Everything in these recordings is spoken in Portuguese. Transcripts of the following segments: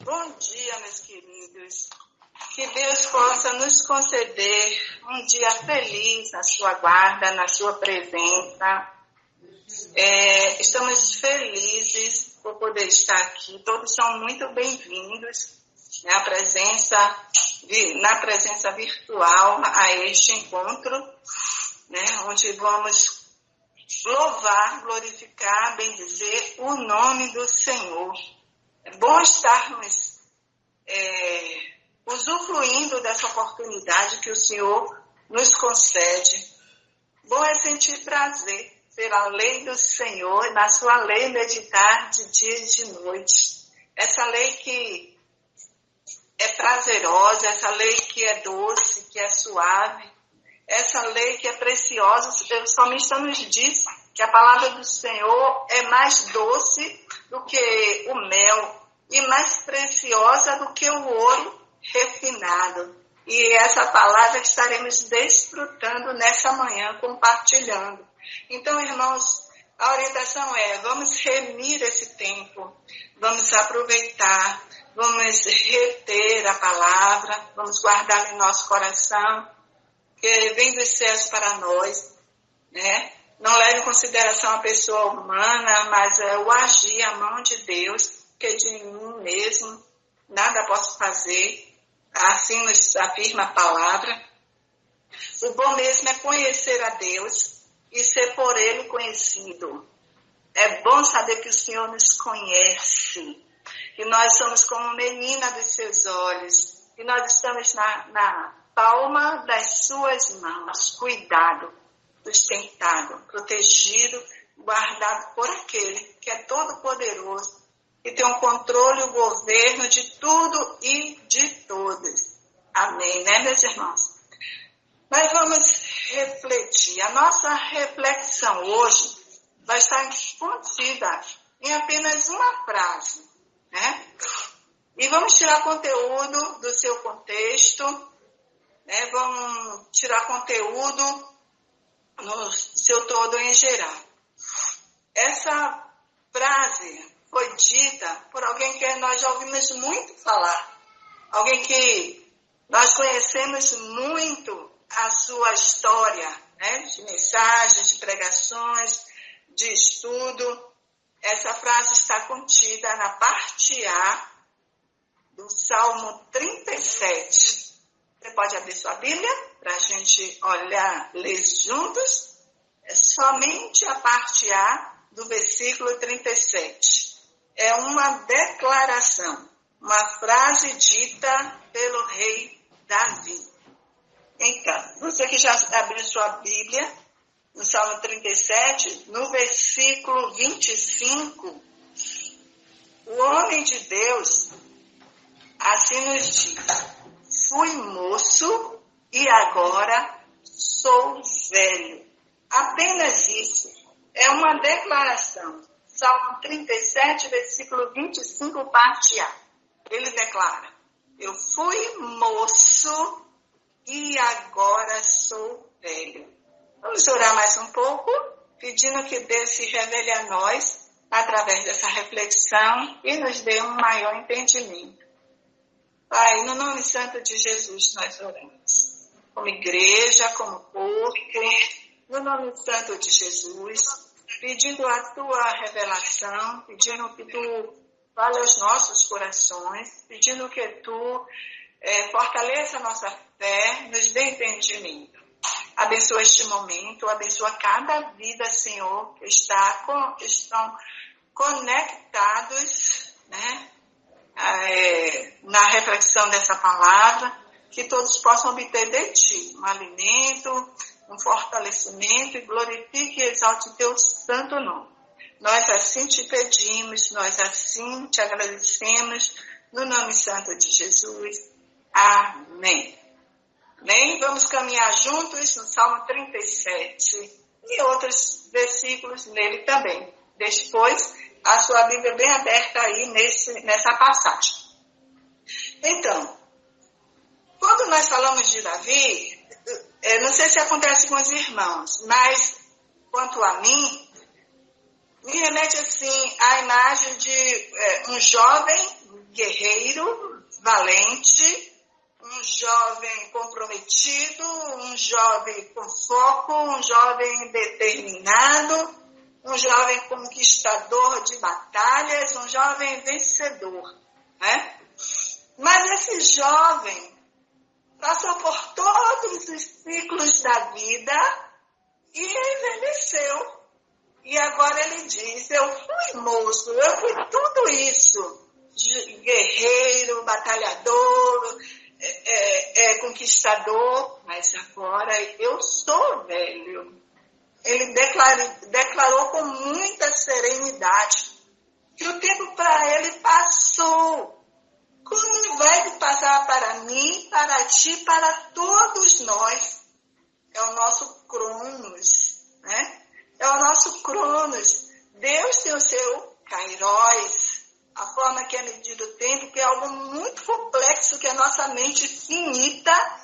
Bom dia, meus queridos. Que Deus possa nos conceder um dia feliz na sua guarda, na sua presença. Estamos felizes por poder estar aqui. Todos são muito bem-vindos, né, na presença virtual a este encontro, né, onde vamos louvar, glorificar, bendizer o nome do Senhor. É bom estarmos usufruindo dessa oportunidade que o Senhor nos concede. Bom é sentir prazer pela lei do Senhor, na sua lei meditar de dia e de noite. Essa lei que é prazerosa, essa lei que é doce, que é suave, essa lei que é preciosa. O salmista nos diz que a palavra do Senhor é mais doce do que o mel e mais preciosa do que o ouro refinado. E essa palavra que estaremos desfrutando nessa manhã, compartilhando. Então, irmãos, a orientação vamos remir esse tempo, vamos aproveitar, vamos reter a palavra, vamos guardá-la em nosso coração, que vem dos céus para nós, né? Não leve em consideração a pessoa humana, mas o agir, a mão de Deus, que de mim mesmo nada posso fazer. Assim nos afirma a palavra. O bom mesmo é conhecer a Deus e ser por Ele conhecido. É bom saber que o Senhor nos conhece, que nós somos como menina dos seus olhos, que nós estamos na palma das suas mãos, cuidado, sustentado, protegido, guardado por aquele que é todo-poderoso, que tem o controle e o governo de tudo e de todos. Amém, né, meus irmãos? Mas vamos refletir. A nossa reflexão hoje vai estar contida em apenas uma frase, né? E vamos tirar conteúdo do seu contexto, né? Vamos tirar conteúdo no seu todo em geral. Essa frase foi dita por alguém que nós já ouvimos muito falar, alguém que nós conhecemos muito a sua história, né, de mensagens, de pregações, de estudo. Essa frase está contida na parte A do Salmo 37. Você pode abrir sua Bíblia para a gente olhar, ler juntos. É somente a parte A do versículo 37. É uma declaração, uma frase dita pelo rei Davi. Então, você que já abriu sua Bíblia, no Salmo 37, no versículo 25, o homem de Deus assim nos diz: fui moço e agora sou velho. Apenas isso. É uma declaração. Salmo 37, versículo 25, parte A. Ele declara: eu fui moço e agora sou velho. Vamos orar mais um pouco, pedindo que Deus se revele a nós através dessa reflexão e nos dê um maior entendimento. Pai, no nome santo de Jesus nós oramos. Como igreja, como povo, no nome santo de Jesus, pedindo a tua revelação, pedindo que tu fale aos nossos corações, pedindo que tu fortaleça a nossa fé, nos dê entendimento. Abençoa este momento, abençoa cada vida, Senhor, que estão conectados, né, na reflexão dessa palavra, que todos possam obter de ti um alimento, um fortalecimento, e glorifique e exalte teu santo nome. Nós assim te pedimos, nós assim te agradecemos, no nome santo de Jesus. Amém. Amém? Vamos caminhar juntos no Salmo 37 e outros versículos nele também. Depois, a sua Bíblia bem aberta aí nessa passagem. Então, quando nós falamos de Davi, não sei se acontece com os irmãos, mas quanto a mim, me remete assim à imagem de um jovem guerreiro, valente, um jovem comprometido, um jovem com foco, um jovem determinado, um jovem conquistador de batalhas, um jovem vencedor, né? Mas esse jovem passou por todos os ciclos da vida e envelheceu. E agora ele diz, eu fui moço, eu fui tudo isso, guerreiro, batalhador, conquistador, mas agora eu sou velho. Ele declarou com muita serenidade que o tempo para ele passou. Como vai passar para mim, para ti, para todos nós? É o nosso Cronos, né? É o nosso Cronos. Deus tem o seu Kairos, a forma que é medido o tempo, que é algo muito complexo que a nossa mente finita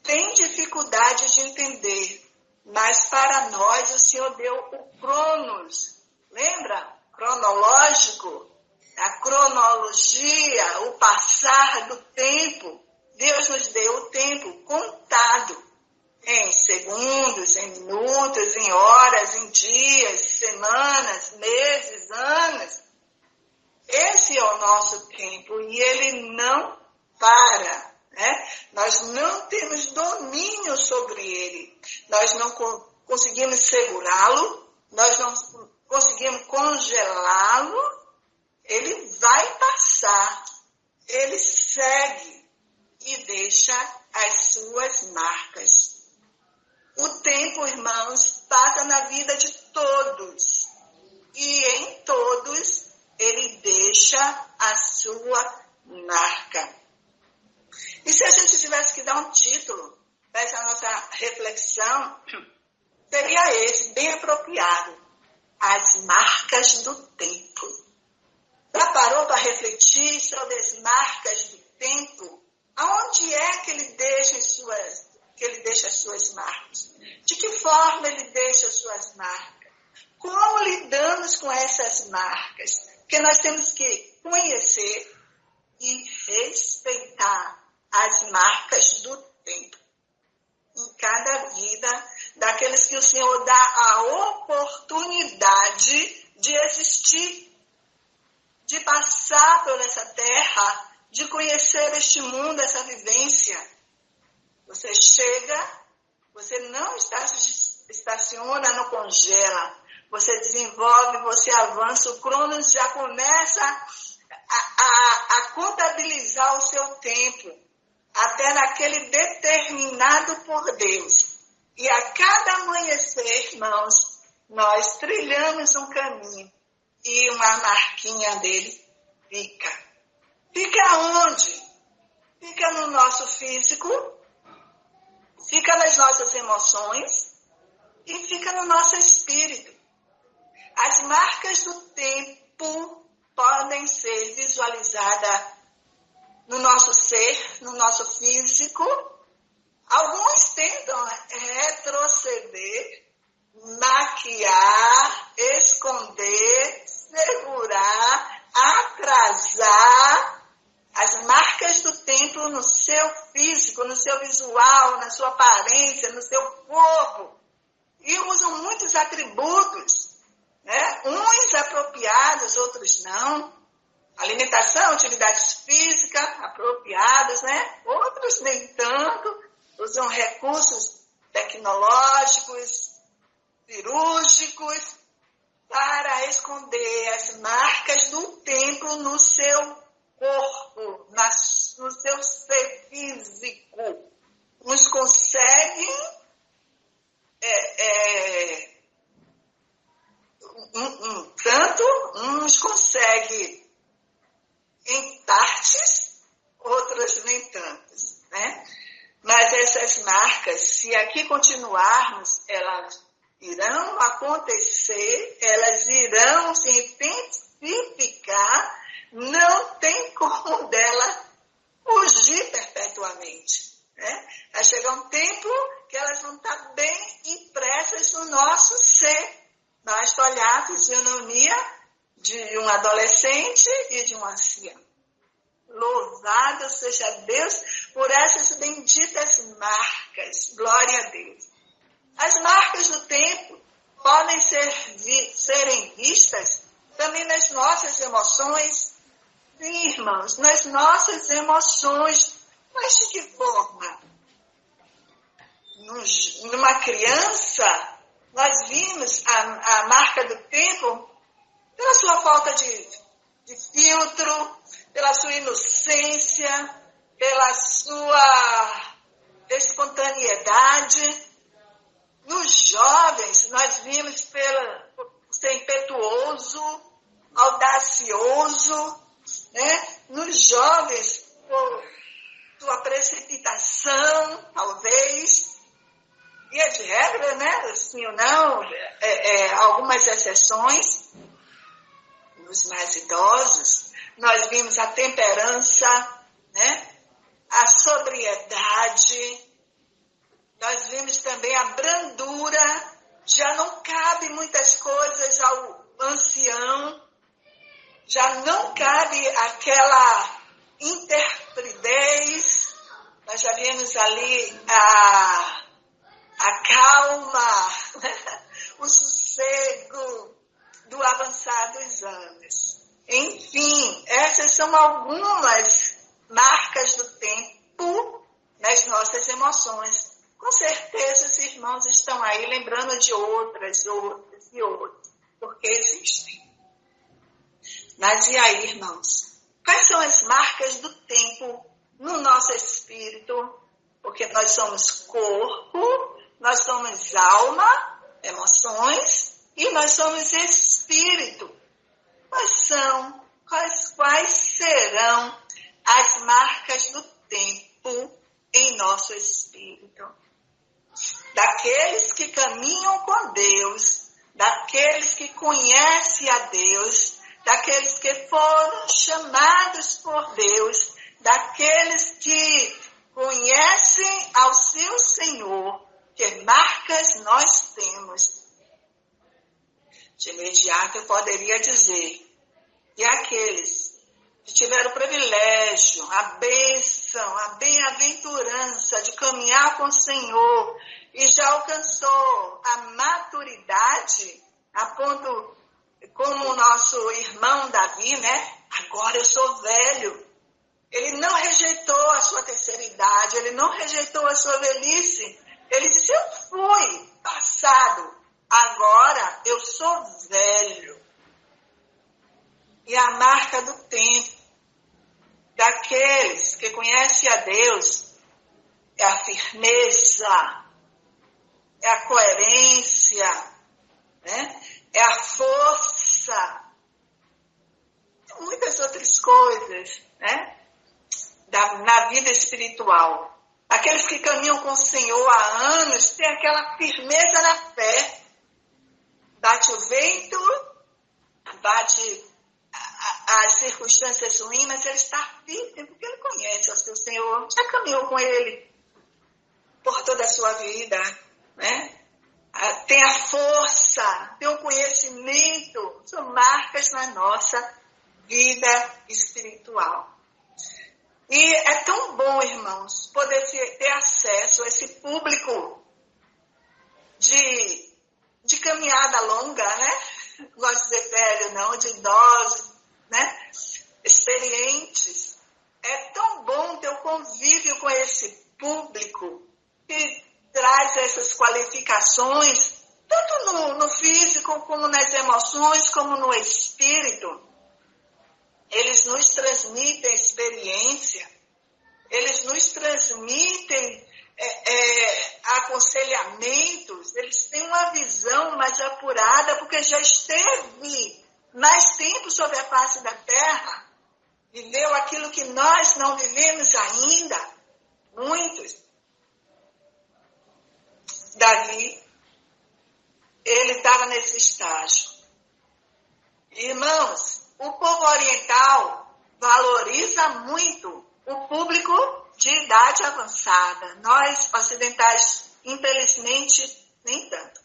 tem dificuldade de entender. Mas para nós o Senhor deu o Cronos. Lembra? Cronológico. A cronologia, o passar do tempo. Deus nos deu o tempo contado em segundos, em minutos, em horas, em dias, semanas, meses, anos. Esse é o nosso tempo e ele não para, né? Nós não temos domínio sobre ele. Nós não conseguimos segurá-lo, nós não conseguimos congelá-lo. Ele vai passar, ele segue e deixa as suas marcas. O tempo, irmãos, passa na vida de todos. E em todos, ele deixa a sua marca. E se a gente tivesse que dar um título para essa nossa reflexão, seria esse, bem apropriado. As marcas do tempo. Já parou para refletir sobre as marcas do tempo? Aonde é que ele deixa as suas marcas? De que forma ele deixa as suas marcas? Como lidamos com essas marcas? Porque nós temos que conhecer e respeitar as marcas do tempo. Em cada vida daqueles que o Senhor dá a oportunidade de existir, de passar por essa terra, de conhecer este mundo, essa vivência. Você chega, você não estaciona, não congela. Você desenvolve, você avança, o Cronos já começa a contabilizar o seu tempo, até naquele determinado por Deus. E a cada amanhecer, irmãos, nós trilhamos um caminho e uma marquinha dele fica. Fica onde? Fica no nosso físico, fica nas nossas emoções e fica no nosso espírito. As marcas do tempo podem ser visualizadas no nosso ser, no nosso físico. Alguns tentam retroceder, maquiar, esconder, segurar, atrasar as marcas do tempo no seu físico, no seu visual, na sua aparência, no seu corpo. E usam muitos atributos, né? Uns apropriados, outros não. Alimentação, atividades físicas apropriadas, né? Outros nem tanto. Usam recursos tecnológicos, cirúrgicos, para esconder as marcas do tempo no seu corpo, no seu ser físico. Uns conseguem uns conseguem em partes, outras nem tantas, né? Mas essas marcas, se aqui continuarmos, elas irão acontecer, elas irão se intensificar, não tem como dela fugir perpetuamente, né? Vai chegar um tempo que elas vão estar bem impressas no nosso ser. Basta olhar a fisionomia de um adolescente e de um ancião. Louvado seja Deus por essas benditas marcas. Glória a Deus. As marcas do tempo podem serem vistas também nas nossas emoções. Sim, irmãos, nas nossas emoções. Mas de que forma? Numa criança, nós vimos a marca do tempo pela sua falta de filtro, pela sua inocência, pela sua espontaneidade. Nos jovens, nós vimos por ser impetuoso, audacioso, né? Nos jovens, por sua precipitação, talvez. E é de regra, né? Sim ou não, algumas exceções. Nos mais idosos, nós vimos a temperança, né? A sobriedade. Nós vimos também a brandura. Já não cabe muitas coisas ao ancião. Já não cabe aquela interpridez. Nós já vimos ali a calma, o sossego do avançar dos anos. Enfim, essas são algumas marcas do tempo nas nossas emoções. Com certeza os irmãos estão aí lembrando de outras, porque existem. Mas e aí, irmãos? Quais são as marcas do tempo no nosso espírito? Porque nós somos corpo, nós somos alma, emoções, e nós somos espírito. Quais serão as marcas do tempo em nosso espírito? Daqueles que caminham com Deus, daqueles que conhecem a Deus, daqueles que foram chamados por Deus, daqueles que conhecem ao seu Senhor, que marcas nós temos. De imediato eu poderia dizer, e aqueles que tiveram o privilégio, a bênção, a bem-aventurança de caminhar com o Senhor e já alcançou a maturidade, a ponto, como o nosso irmão Davi, né? Agora eu sou velho. Ele não rejeitou a sua terceira idade, ele não rejeitou a sua velhice. Ele disse, eu fui passado, agora eu sou velho. E a marca do tempo daqueles que conhecem a Deus é a firmeza, é a coerência, né? É a força, e muitas outras coisas, né? Na vida espiritual. Aqueles que caminham com o Senhor há anos têm aquela firmeza na fé. Bate o vento, bate as circunstâncias ruins, mas ele está firme porque ele conhece o seu Senhor. Já caminhou com ele por toda a sua vida, né? Tem a força, tem o conhecimento, são marcas na nossa vida espiritual. E é tão bom, irmãos, poder ter acesso a esse público de caminhada longa, né? Não gosto de dizer velho, não, de idosos, né? Experientes. É tão bom ter o convívio com esse público que traz essas qualificações, tanto no físico, como nas emoções, como no espírito. Eles nos transmitem experiência, eles nos transmitem aconselhamentos, eles têm uma visão mais apurada, porque já esteve mais tempo sobre a face da terra, viveu aquilo que nós não vivemos ainda, muitos. Davi, ele estava nesse estágio. Irmãos, o povo oriental valoriza muito o público de idade avançada. Nós, ocidentais, infelizmente, nem tanto.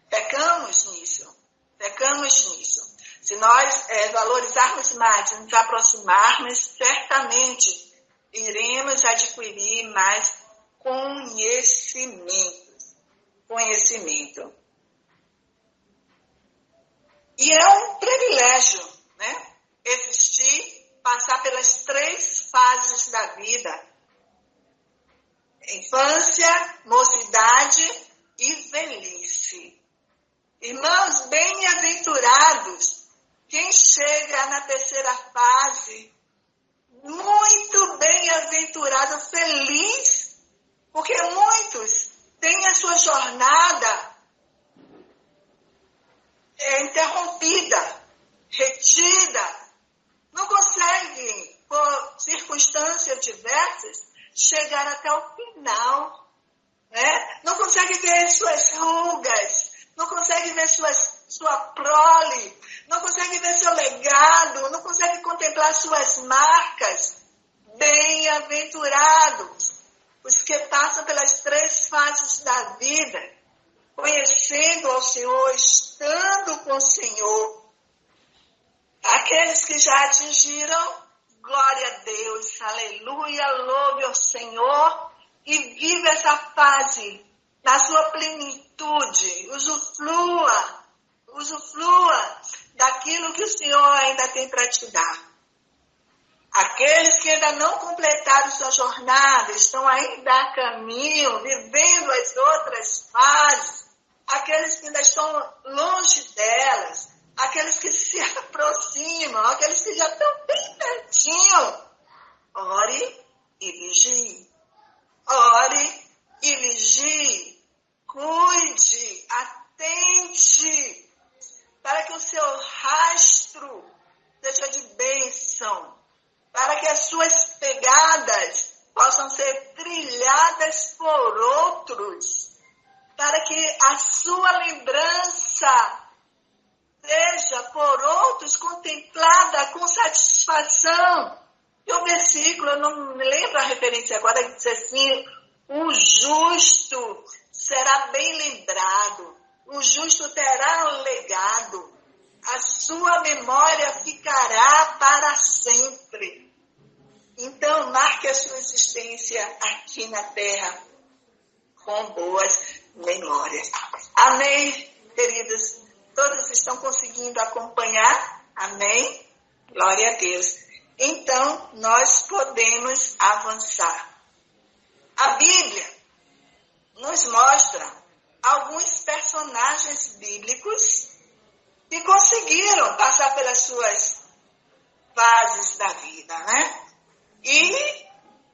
Pecamos nisso. Se nós valorizarmos mais, nos aproximarmos, certamente iremos adquirir mais conhecimento. E é um privilégio, né? Existir, passar pelas 3 fases da vida: infância, mocidade e velhice. Irmãos, bem-aventurados quem chega na 3ª fase, muito bem-aventurado, feliz, porque muitos têm a sua jornada interrompida, retida, não conseguem, por circunstâncias diversas, chegar até o final, né? Não conseguem ver suas rugas, não conseguem ver sua prole, não conseguem ver seu legado, não conseguem contemplar suas marcas. Bem-aventurados os que passam pelas 3 fases da vida, conhecendo ao Senhor, estando com o Senhor. Aqueles que já atingiram, glória a Deus, aleluia, louve ao Senhor e vive essa fase na sua plenitude, usufrua daquilo que o Senhor ainda tem para te dar. Aqueles que ainda não completaram sua jornada, estão ainda a caminho, vivendo as outras fases, aqueles que ainda estão longe delas, aqueles que se aproximam, aqueles que já estão bem pertinho, ore e vigie. Ore e vigie. Cuide, atente, para que o seu rastro seja de bênção, para que as suas pegadas possam ser trilhadas por outros, para que a sua lembrança seja por outros contemplada com satisfação. E o versículo, eu não me lembro a referência agora, que diz assim: o justo será bem lembrado, o justo terá um legado, a sua memória ficará para sempre. Então, marque a sua existência aqui na terra com boas memórias. Amém, queridos? Todos estão conseguindo acompanhar? Amém? Glória a Deus. Então, nós podemos avançar. A Bíblia nos mostra alguns personagens bíblicos que conseguiram passar pelas suas fases da vida, né? E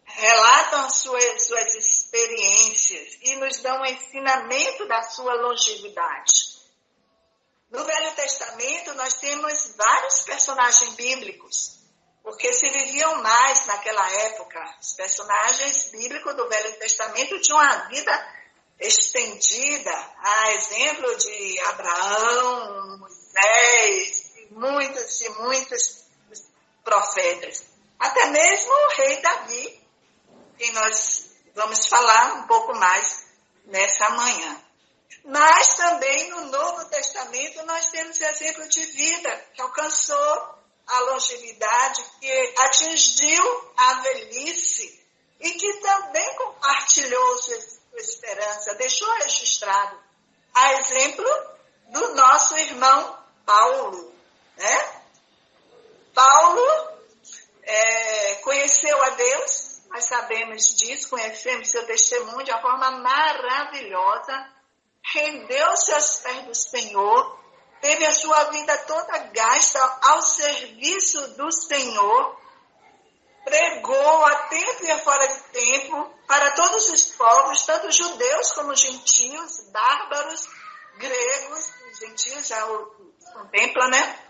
relatam suas experiências e nos dão um ensinamento da sua longevidade. No Velho Testamento, nós temos vários personagens bíblicos, porque se viviam mais naquela época. Os personagens bíblicos do Velho Testamento tinham uma vida estendida, a exemplo de Abraão, Moisés, e muitos profetas. Até mesmo o rei Davi, que nós vamos falar um pouco mais nessa manhã. Mas também no Novo Testamento nós temos exemplo de vida que alcançou a longevidade, que atingiu a velhice e que também compartilhou sua esperança, deixou registrado. A exemplo do nosso irmão Paulo, né? Paulo conheceu a Deus, nós sabemos disso, conhecemos seu testemunho de uma forma maravilhosa, rendeu-se aos pés do Senhor, teve a sua vida toda gasta ao serviço do Senhor, pregou a tempo e a fora de tempo para todos os povos, tanto judeus como gentios, bárbaros, gregos, gentios já o contempla, né?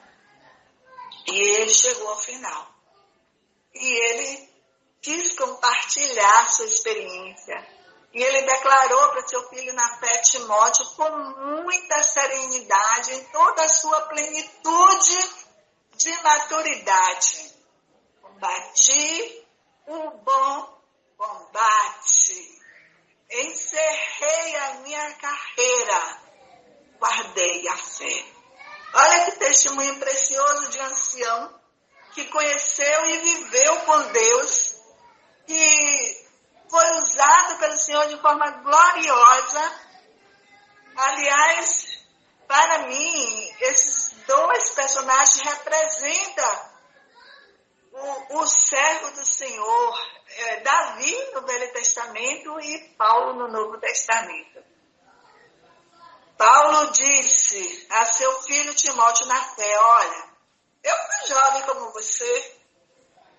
E ele chegou ao final. E ele quis compartilhar sua experiência. E ele declarou para seu filho na fé, Timóteo, com muita serenidade, em toda a sua plenitude de maturidade: combati o bom combate, encerrei a minha carreira, guardei a fé. Olha que testemunho precioso de um ancião que conheceu e viveu com Deus, que foi usado pelo Senhor de forma gloriosa. Aliás, para mim, esses dois personagens representam o servo do Senhor, Davi no Velho Testamento e Paulo no Novo Testamento. Paulo disse a seu filho Timóteo na fé: olha, eu fui jovem como você,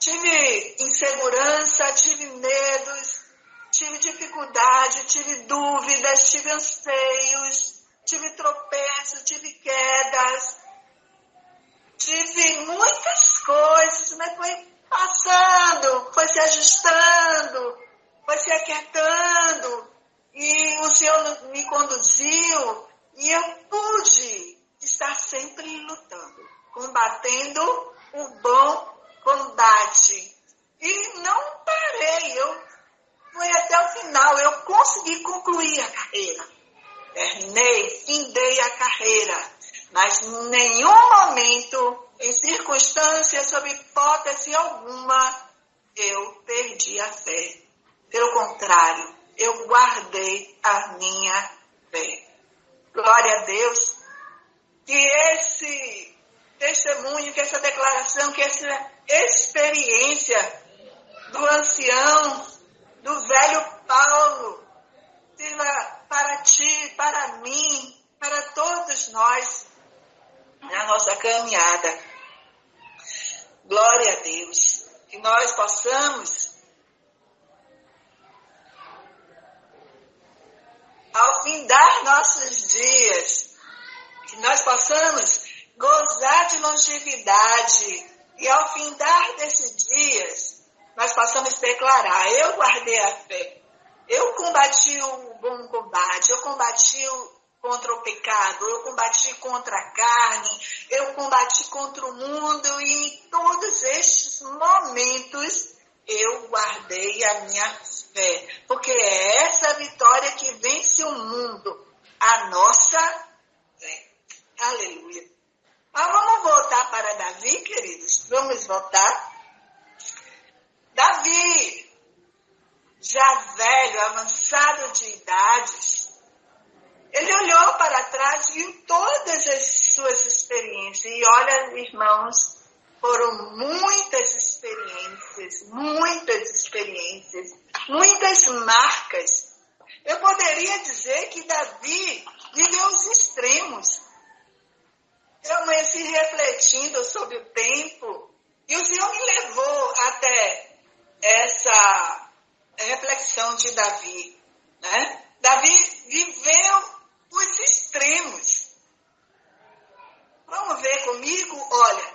tive insegurança, tive medos, tive dificuldade, tive dúvidas, tive anseios, tive tropeços, tive quedas, tive muitas coisas, mas foi passando, foi se ajustando, foi se aquietando, e o Senhor me conduziu, e eu pude estar sempre lutando, combatendo o bom combate. E não parei, eu fui até o final, eu consegui concluir a carreira. Terminei, findei a carreira, mas em nenhum momento, em circunstância, sob hipótese alguma, eu perdi a fé. Pelo contrário, eu guardei a minha fé. Glória a Deus, que esse testemunho, que essa declaração, que essa experiência do ancião, do velho Paulo, sirva para ti, para mim, para todos nós, na nossa caminhada. Glória a Deus. Que nós possamos, ao findar nossos dias, que nós possamos gozar de longevidade, e ao findar desses dias, nós possamos declarar: eu guardei a fé, eu combati o bom combate, eu combati contra o pecado, eu combati contra a carne, eu combati contra o mundo, e em todos estes momentos eu guardei a minha fé, porque é essa vitória que vence o mundo, a nossa fé. Aleluia. Mas vamos voltar para Davi, queridos? Vamos voltar. Davi, já velho, avançado de idades, ele olhou para trás e viu todas as suas experiências. E olha, irmãos, foram muitas experiências, muitas marcas. Eu poderia dizer que Davi viveu os extremos. Eu amanheci refletindo sobre o tempo, e o Senhor me levou até essa reflexão de Davi, né? Davi viveu os extremos. Vamos ver comigo? Olha,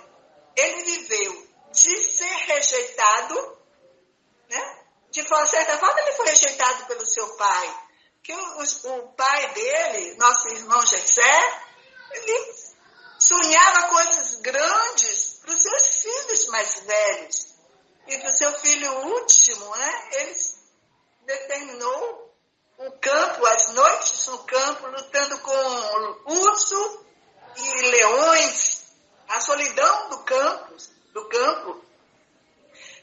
ele viveu de ser rejeitado, né? De certa forma ele foi rejeitado pelo seu pai, que o pai dele, nosso irmão Jessé, ele sonhava coisas grandes para os seus filhos mais velhos. E para o seu filho último, né? Ele determinou o campo, as noites no campo, lutando com urso e leões, a solidão do campo.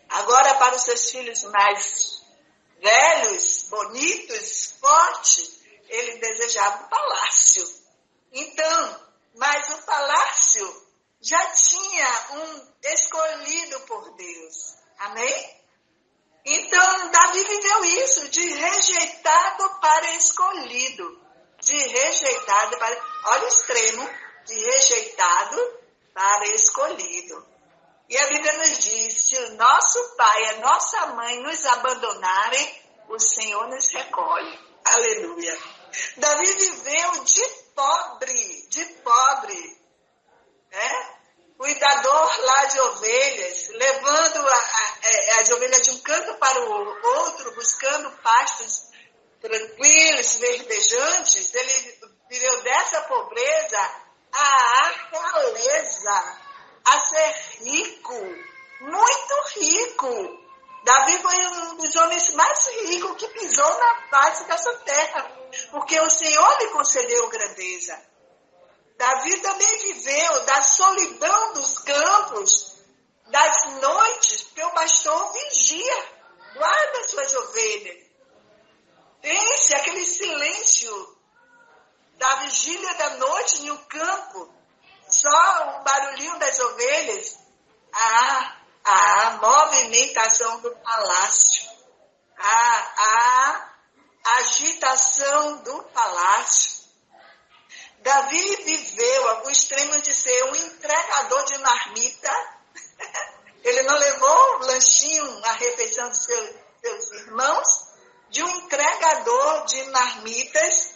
Agora, para os seus filhos mais velhos, bonitos, fortes, ele desejava o palácio. Então, mas o palácio já tinha um escolhido por Deus. Amém? Então, Davi viveu isso, de rejeitado para escolhido. Olha o extremo, de rejeitado para escolhido. E a Bíblia nos diz: se o nosso pai e a nossa mãe nos abandonarem, o Senhor nos recolhe. Aleluia. Davi viveu de pobre, né? Cuidador lá de ovelhas, levando as ovelhas de um canto para o outro, buscando pastos tranquilos, verdejantes. Ele viveu dessa pobreza à realeza, a ser rico, muito rico. Davi foi um dos homens mais ricos que pisou na face dessa terra, porque o Senhor lhe concedeu grandeza. Davi também viveu da solidão dos campos, das noites, porque o pastor vigia, guarda suas ovelhas. Pense aquele silêncio da vigília da noite no campo, só o barulhinho das ovelhas, a movimentação do palácio, a agitação do palácio. Davi viveu o extremo de ser um entregador de marmita. Ele não levou o lanchinho, a refeição de seus irmãos, de um entregador de marmitas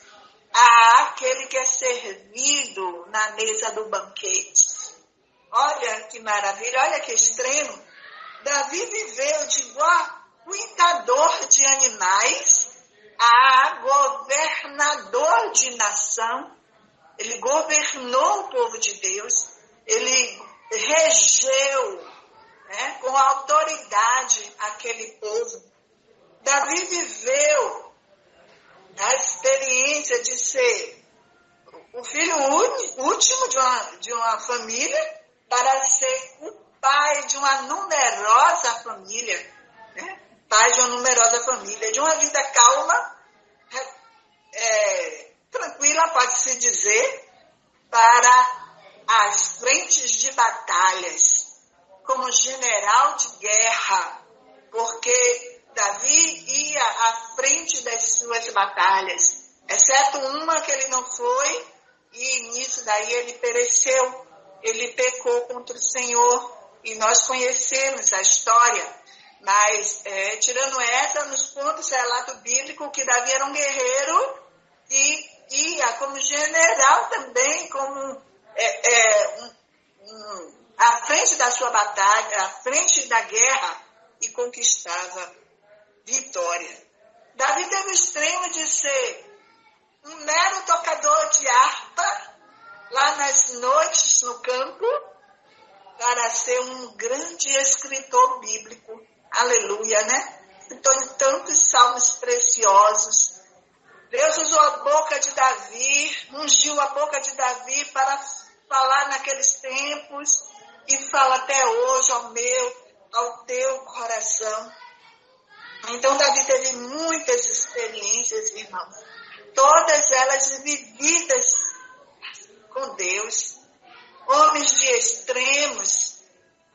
àquele que é servido na mesa do banquete. Olha que maravilha, olha que extremo. Davi viveu de cuidador de animais a governador de nação. Ele governou o povo de Deus, ele regeu, né, com autoridade aquele povo. Davi viveu a experiência de ser o filho último de uma família para ser o pai de uma numerosa família, né? Pai de uma numerosa família, de uma vida calma, tranquila, pode-se dizer, para as frentes de batalhas, como general de guerra, porque Davi ia à frente das suas batalhas, exceto uma que ele não foi, e nisso daí ele pereceu, ele pecou contra o Senhor, e nós conhecemos a história, mas tirando essa, nos contos relato bíblico que Davi era um guerreiro e ia como general também, como à frente da sua batalha, à frente da guerra, e conquistava vitória. Davi teve o extremo de ser um mero tocador de harpa, lá nas noites no campo, para ser um grande escritor bíblico. Aleluia, né? Escritor de tantos salmos preciosos. Deus usou a boca de Davi, ungiu a boca de Davi para falar naqueles tempos e fala até hoje ao teu coração. Então, Davi teve muitas experiências, irmãos. Todas elas vividas com Deus. Homens de extremos.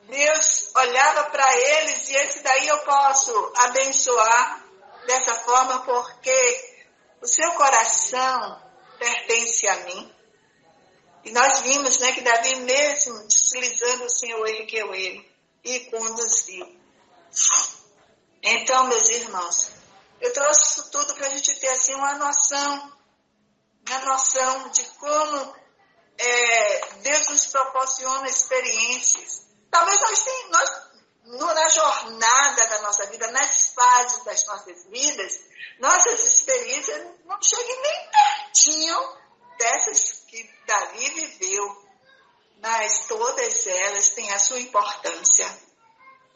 Deus olhava para eles e esse daí eu posso abençoar dessa forma porque o seu coração pertence a mim. E nós vimos, né, que Davi mesmo deslizando o Senhor ergueu ele e conduziu. Então, meus irmãos, eu trouxe isso tudo para a gente ter assim uma noção de como Deus nos proporciona experiências. Talvez na jornada da nossa vida, nas fases das nossas vidas, nossas experiências não cheguem nem pertinho dessas que Davi viveu, mas todas elas têm a sua importância.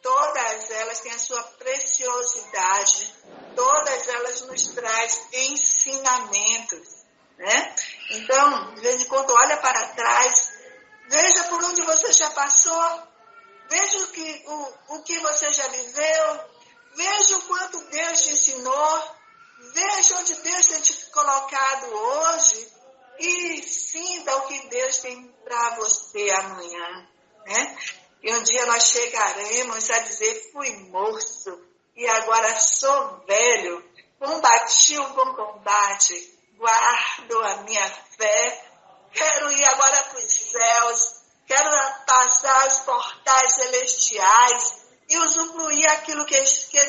Todas elas têm a sua preciosidade, todas elas nos trazem ensinamentos, né? Então, de vez em quando, olha para trás, veja por onde você já passou, veja o que você já viveu, veja o quanto Deus te ensinou, veja onde Deus tem te colocado hoje e sinta o que Deus tem para você amanhã, né? E um dia nós chegaremos a dizer, fui moço e agora sou velho, combati o bom combate, guardo a minha fé, quero ir agora para os céus, quero passar os portais celestiais e usufruir aquilo que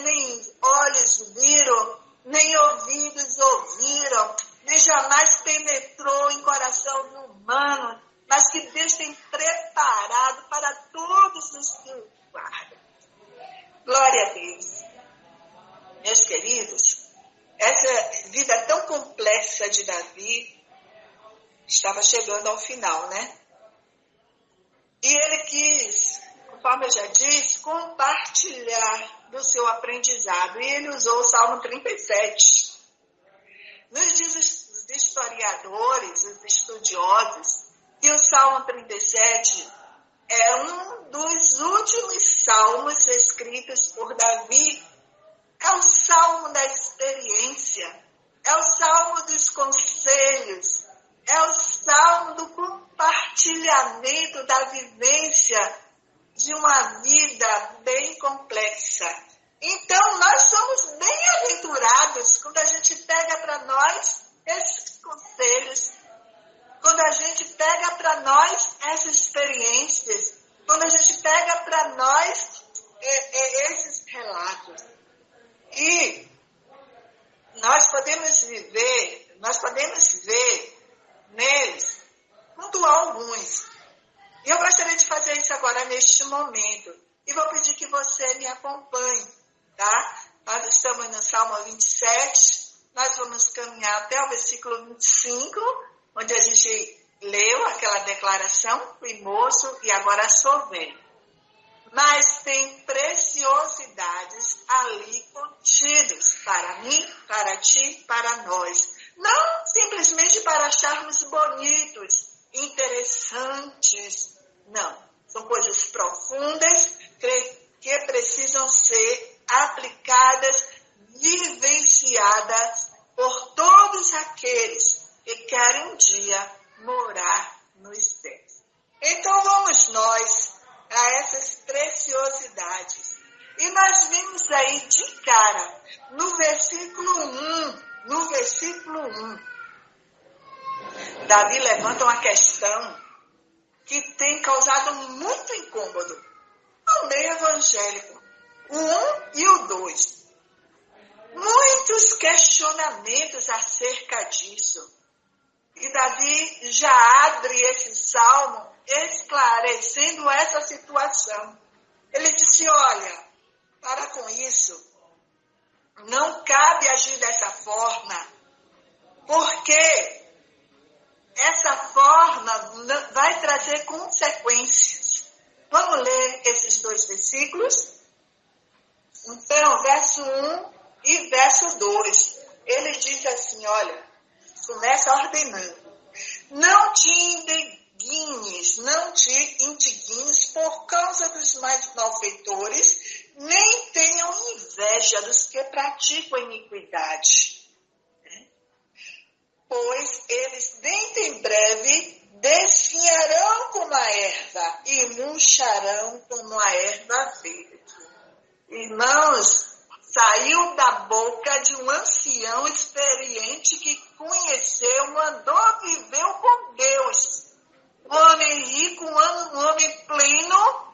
nem olhos viram, nem ouvidos ouviram, nem jamais penetrou em coração humano, mas que Deus tem preparado para todos os que o guardam. Glória a Deus. Meus queridos, essa vida tão complexa de Davi estava chegando ao final, né? E ele quis, conforme eu já disse, compartilhar do seu aprendizado. E ele usou o Salmo 37. Nos diz os historiadores, os estudiosos, que o Salmo 37 é um dos últimos salmos escritos por Davi. É o salmo da experiência, é o salmo dos conselhos, é o salmo do compartilhamento da vivência de uma vida bem complexa. Então, nós somos bem-aventurados quando a gente pega para nós esses conselhos, quando a gente pega para nós essas experiências, quando a gente pega para nós esses relatos. E nós podemos ver neles pontuar alguns. E eu gostaria de fazer isso agora neste momento. E vou pedir que você me acompanhe, tá? Nós estamos no Salmo 27, nós vamos caminhar até o versículo 25, onde a gente leu aquela declaração, fui moço e agora sou velho. Mas tem preciosidades ali contidos para mim, para ti, para nós. Não simplesmente para acharmos bonitos, interessantes. Não. São coisas profundas que precisam ser aplicadas, vivenciadas por todos aqueles que querem um dia morar nos céus. Então vamos nós a essas preciosidades. E nós vimos aí de cara, no versículo 1, Davi levanta uma questão que tem causado muito incômodo no meio evangélico. O 1 e o 2. Muitos questionamentos acerca disso. E Davi já abre esse salmo esclarecendo essa situação. Ele disse, olha, para com isso, não cabe agir dessa forma, porque essa forma vai trazer consequências. Vamos ler esses dois versículos? Então, verso 1 e verso 2. Ele diz assim, olha, começa ordenando. Não te indignes por causa dos mais malfeitores, nem tenham inveja dos que praticam iniquidade. Pois eles dentro em breve desfinharão como a erva e murcharão como a erva verde. Irmãos, saiu da boca de um ancião experiente que conheceu, mandou, viveu com Deus. Um homem rico, um homem pleno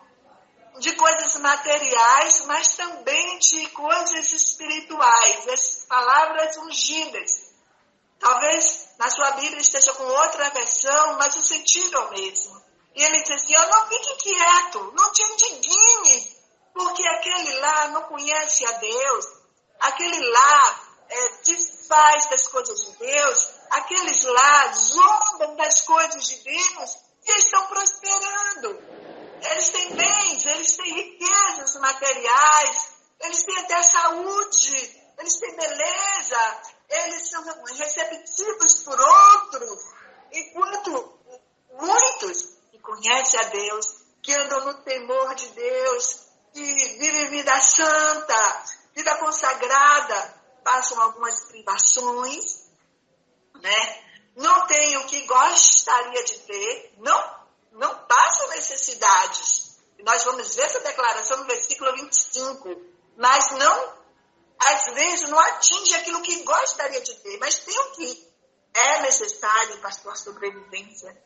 de coisas materiais, mas também de coisas espirituais, as palavras ungidas. Talvez na sua Bíblia esteja com outra versão, mas o sentido é o mesmo. E ele diz assim, não fique quieto, não te indigne, porque aquele lá não conhece a Deus, aquele lá desfaz das coisas de Deus, aqueles lá zombam das coisas de Deus e estão prosperando. Eles têm bens, eles têm riquezas materiais, eles têm até saúde, eles têm beleza, eles são receptivos por outros, enquanto muitos que conhecem a Deus, que andam no temor de Deus, que vivem vida santa, vida consagrada, passam algumas privações, né? Não têm o que gostaria de ter, não passam necessidades. E nós vamos ver essa declaração no versículo 25, mas às vezes não atinge aquilo que gostaria de ter, mas tem o que é necessário para a sua sobrevivência.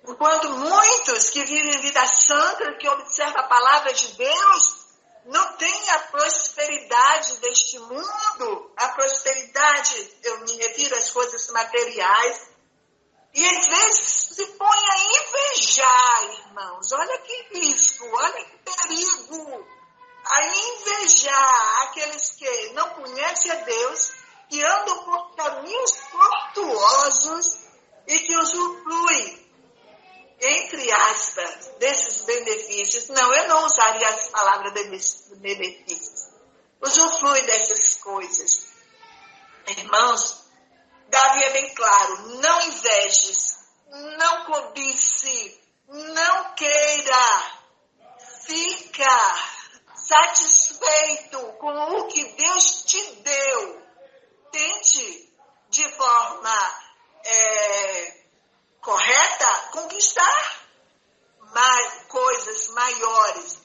Enquanto muitos que vivem vida santa, que observam a palavra de Deus, não têm a prosperidade deste mundo. A prosperidade, eu me refiro às coisas materiais. E às vezes se põe a invejar, irmãos. Olha que risco, olha que perigo. A invejar aqueles que não conhecem a Deus, que andam por caminhos tortuosos e que usufruem, entre aspas, desses benefícios. Não, eu não usaria as palavras benefícios. Usufrui dessas coisas. Irmãos, Davi é bem claro, não invejes, não cobice, não queira ficar satisfeito com o que Deus te deu. Tente, de forma correta, conquistar coisas maiores.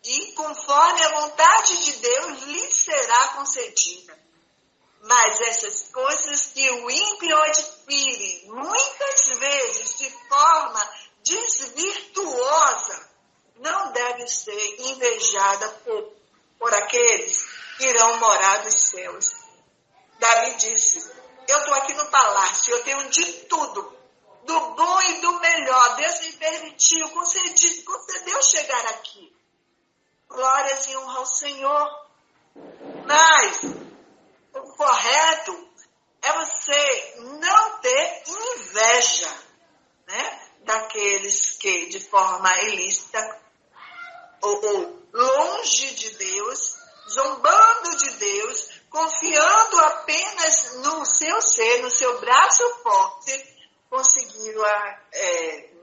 E conforme a vontade de Deus lhe será concedida. Mas essas coisas que o ímpio adquire, muitas vezes de forma desvirtuosa, não deve ser invejada por aqueles que irão morar nos céus. Davi disse, eu estou aqui no palácio, eu tenho de tudo, do bom e do melhor. Deus me permitiu, concedeu chegar aqui. Glórias e honra ao Senhor. Mas o correto é você não ter inveja, né, daqueles que de forma ilícita ou longe de Deus, zombando de Deus, confiando apenas no seu ser, no seu braço forte, conseguiram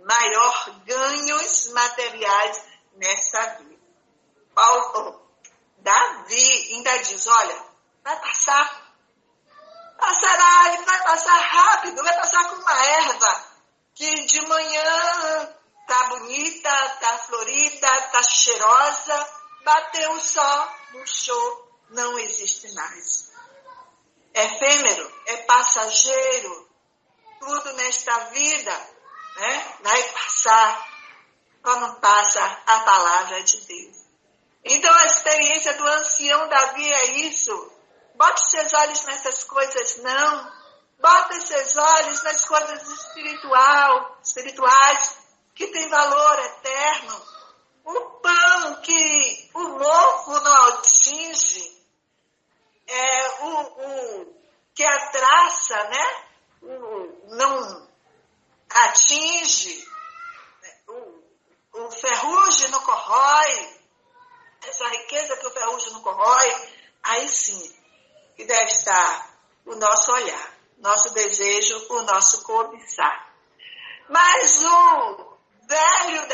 maior ganhos materiais nessa vida. Davi ainda diz, olha, vai passará, ele vai passar rápido, vai passar com uma erva que de manhã tá bonita, tá florida, tá cheirosa, bateu o sol, murchou, não existe mais. É efêmero, é passageiro, tudo nesta vida, né, vai passar, só não passa a palavra de Deus. Então a experiência do ancião Davi é isso. Bote seus olhos nessas coisas, não. Bote seus olhos nas coisas espirituais, que tem valor eterno. O pão que o mofo não atinge, que a traça, né, não atinge, o ferrugem não corrói, essa riqueza que o ferrugem não corrói, aí sim que deve estar o nosso olhar, nosso desejo, o nosso cobiçar. Mas o velho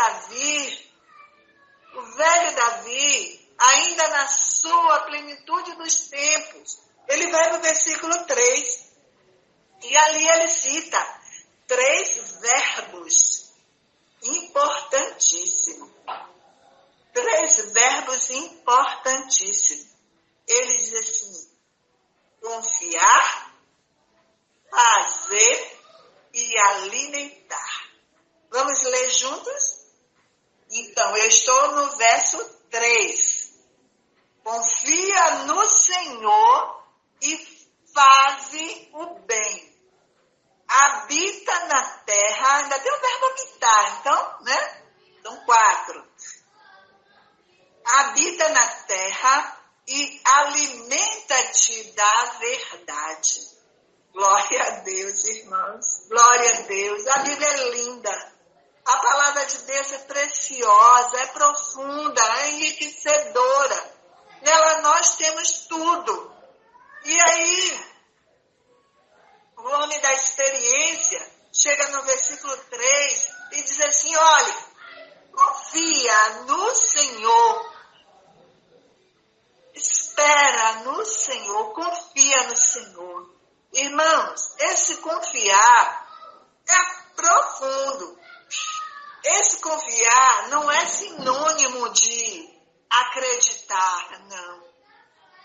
Davi, ainda na sua plenitude dos tempos, ele vai no versículo 3, e ali ele cita 3 verbos importantíssimos. 3 verbos importantíssimos. Ele diz assim, confiar, fazer e alimentar. Vamos ler juntos? Então, eu estou no verso 3. Confia no Senhor e faze o bem. Habita na terra, ainda tem o verbo habitar, então, né? São 4. Habita na terra e alimenta-te da verdade. Glória a Deus, irmãos. Glória a Deus. A Bíblia é linda. A palavra de Deus é preciosa, é profunda, é enriquecedora. Nela nós temos tudo. E aí, o homem da experiência chega no versículo 3 e diz assim, olha, confia no Senhor, espera no Senhor, confia no Senhor. Irmãos, esse confiar é profundo. Esse confiar não é sinônimo de acreditar, não.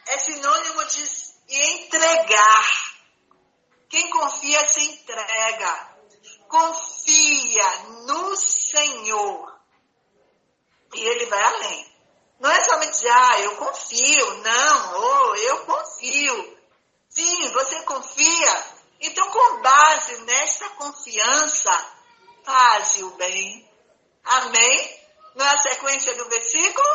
É sinônimo de entregar. Quem confia se entrega. Confia no Senhor. E ele vai além. Não é somente dizer, eu confio. Não, eu confio. Sim, você confia. Então, com base nessa confiança, faze o bem. Amém? Na sequência do versículo,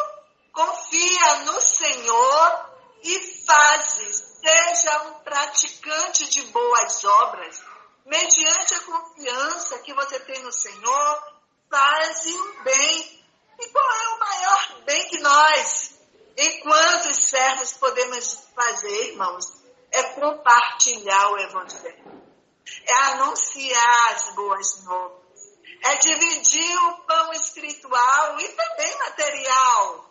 confia no Senhor e faze. Seja um praticante de boas obras. Mediante a confiança que você tem no Senhor, faze o bem. E qual é o maior bem que nós, enquanto servos, podemos fazer, irmãos? É compartilhar o Evangelho. é anunciar as boas novas, é dividir o pão espiritual e também material.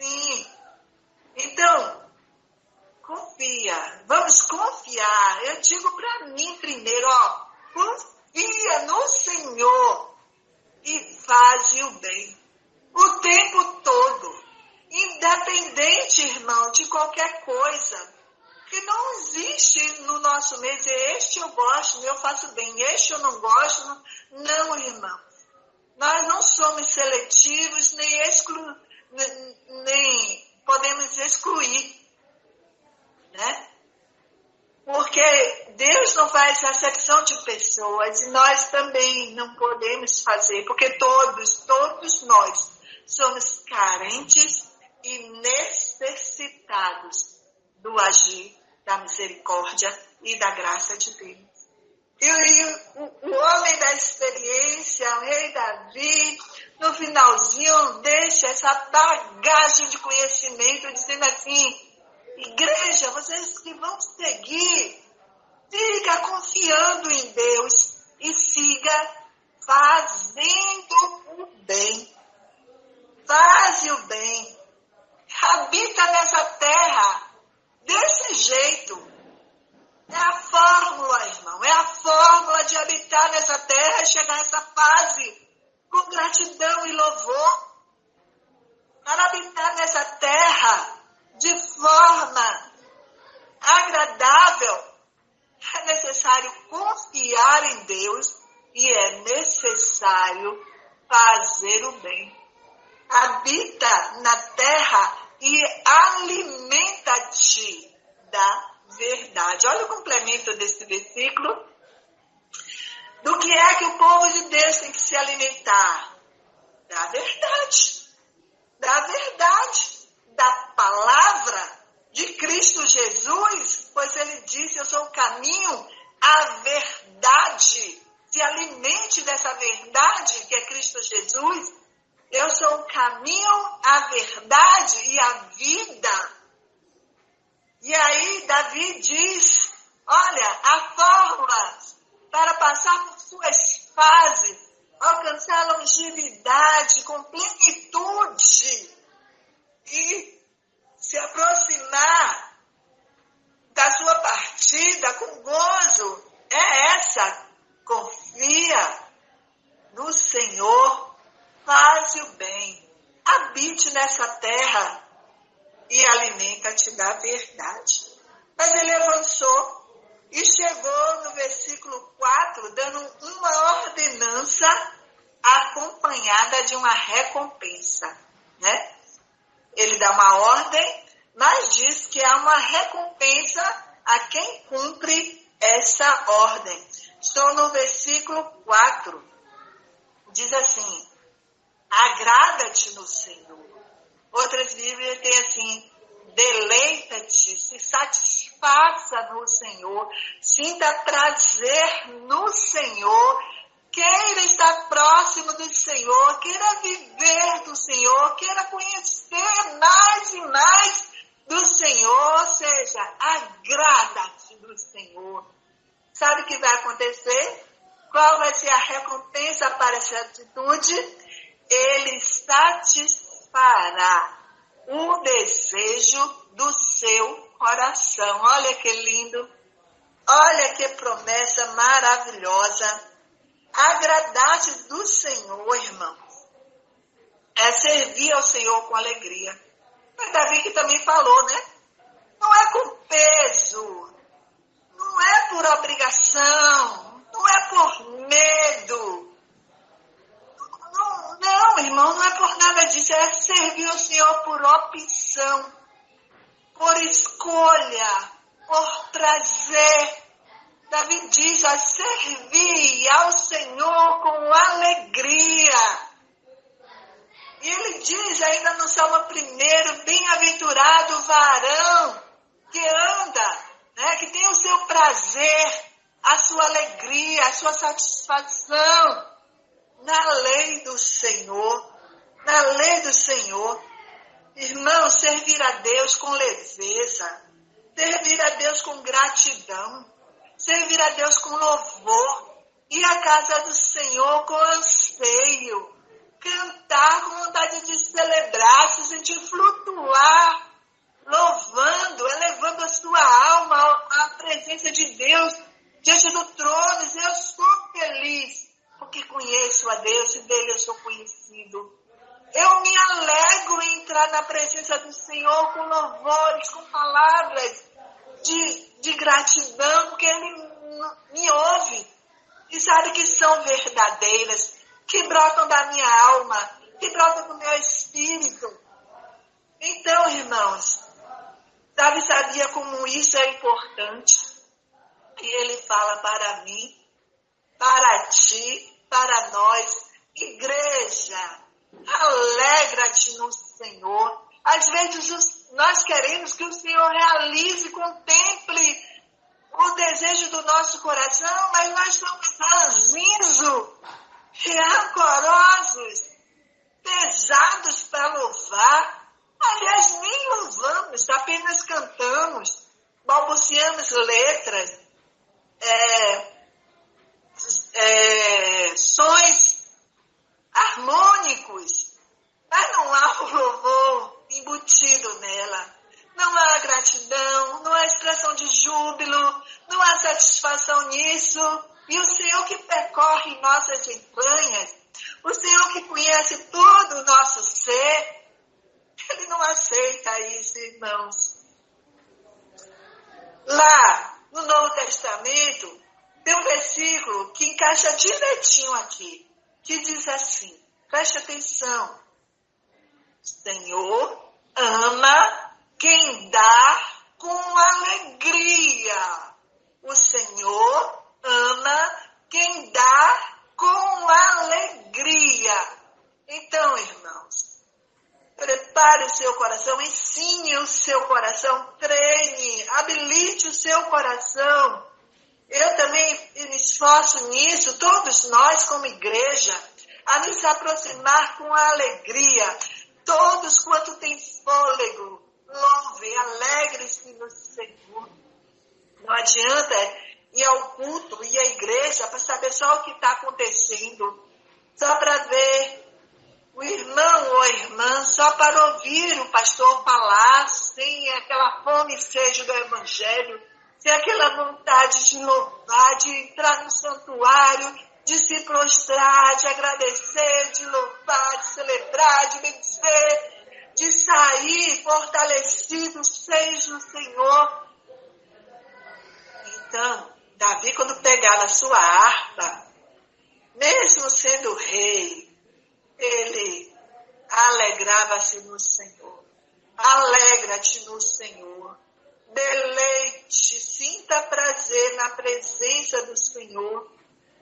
Sim. Então, confia, vamos confiar. Eu digo para mim primeiro, confia no Senhor e faz o bem o tempo todo, independente, irmão, de qualquer coisa. Que não existe no nosso meio dizer, este eu gosto, eu faço bem, este eu não gosto. Não, irmão. Nós não somos seletivos, nem podemos excluir, né? Porque Deus não faz acepção de pessoas e nós também não podemos fazer, porque todos nós somos carentes e necessitados do agir da misericórdia e da graça de Deus. E o homem da experiência, o rei Davi, no finalzinho, deixa essa bagagem de conhecimento, dizendo assim, igreja, vocês que vão seguir, siga confiando em Deus e siga fazendo o bem. Faz o bem. Habita nessa terra desse jeito. É a fórmula, irmão. É a fórmula de habitar nessa terra e chegar a essa fase com gratidão e louvor. Para habitar nessa terra de forma agradável, é necessário confiar em Deus e é necessário fazer o bem. Habita na terra e alimenta-te da verdade. Olha o complemento desse versículo. Do que é que o povo de Deus tem que se alimentar? Da verdade. Da verdade. Da palavra de Cristo Jesus. Pois ele disse, eu sou o caminho, a verdade. Se alimente dessa verdade que é Cristo Jesus. Eu sou o caminho, a verdade e a vida. E aí Davi diz, olha, a fórmula para passar por suas fases, alcançar longevidade com plenitude e se aproximar da sua partida com gozo, é essa. Confia no Senhor, faz o bem, habite nessa terra e alimenta-te da verdade. Mas ele avançou e chegou no versículo 4, dando uma ordenança acompanhada de uma recompensa, né? Ele dá uma ordem, mas diz que há uma recompensa a quem cumpre essa ordem. Estou no versículo 4, diz assim, agrada-te no Senhor. Outras Bíblias têm assim, deleita-te, se satisfaça no Senhor, sinta prazer no Senhor, queira estar próximo do Senhor, queira viver do Senhor, queira conhecer mais e mais do Senhor, ou seja, agrada-te do Senhor. Sabe o que vai acontecer? Qual vai ser a recompensa para essa atitude? Ele satisfará o desejo do seu coração. Olha que lindo, olha que promessa maravilhosa. Agradar-te do Senhor, irmãos, é servir ao Senhor com alegria. Mas Davi que também falou, né? Não é com peso, não é por obrigação, não é por medo. Não, irmão, não é por nada disso, é servir ao Senhor por opção, por escolha, por prazer. Davi diz, servir ao Senhor com alegria. E ele diz ainda no Salmo 1, bem-aventurado o varão que anda, né, que tem o seu prazer, a sua alegria, a sua satisfação na lei do Senhor, na lei do Senhor. Irmão, servir a Deus com leveza, servir a Deus com gratidão, servir a Deus com louvor, ir à casa do Senhor com anseio, cantar com vontade de celebrar, se sentir flutuar, louvando, elevando a sua alma à presença de Deus, diante do trono. Eu sou feliz, porque conheço a Deus e dele eu sou conhecido. Eu me alegro em entrar na presença do Senhor com louvores, com palavras de gratidão, porque Ele me ouve e sabe que são verdadeiras, que brotam da minha alma, que brotam do meu espírito. Então, irmãos, Davi sabia como isso é importante. E ele fala para mim, para ti, para nós, igreja, alegra-te no Senhor. Às vezes nós queremos que o Senhor realize, contemple o desejo do nosso coração, mas nós somos ranzinhos, rancorosos, pesados para louvar. Aliás, nem louvamos, apenas cantamos, balbuciamos letras, sons harmônicos, mas não há o louvor embutido nela. Não há gratidão, não há expressão de júbilo, não há satisfação nisso. E o Senhor que percorre nossas entranhas, o Senhor que conhece todo o nosso ser, Ele não aceita isso, irmãos. Lá no Novo Testamento, tem um versículo que encaixa direitinho aqui, que diz assim, preste atenção, Senhor ama quem dá com alegria. O Senhor ama quem dá com alegria. Então, irmãos, prepare o seu coração, ensine o seu coração, treine, habilite o seu coração. Eu também me esforço nisso, todos nós como igreja, a nos aproximar com alegria. Todos quanto têm fôlego, louve, alegre-se no Senhor. Não adianta ir ao culto, ir à igreja para saber só o que está acontecendo, só para ver o irmão ou a irmã, só para ouvir o pastor falar, sem aquela fome e sede do evangelho, sem aquela vontade de louvar, de entrar no santuário, de se prostrar, de agradecer, de louvar, de celebrar, de vencer, de sair fortalecido, seja o Senhor. Então, Davi, quando pegava a sua harpa, mesmo sendo rei, ele alegrava-se no Senhor. Alegra-te no Senhor. Deleite, sinta prazer na presença do Senhor.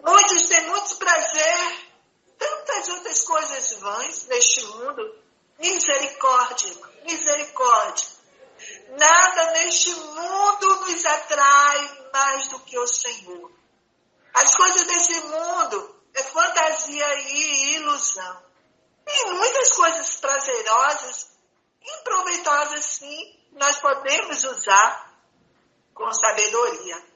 Muitos têm muito prazer, tantas outras coisas vãs neste mundo. Misericórdia, misericórdia. Nada neste mundo nos atrai mais do que o Senhor. As coisas desse mundo é fantasia e ilusão. Tem muitas coisas prazerosas, improveitosas sim, nós podemos usar com sabedoria.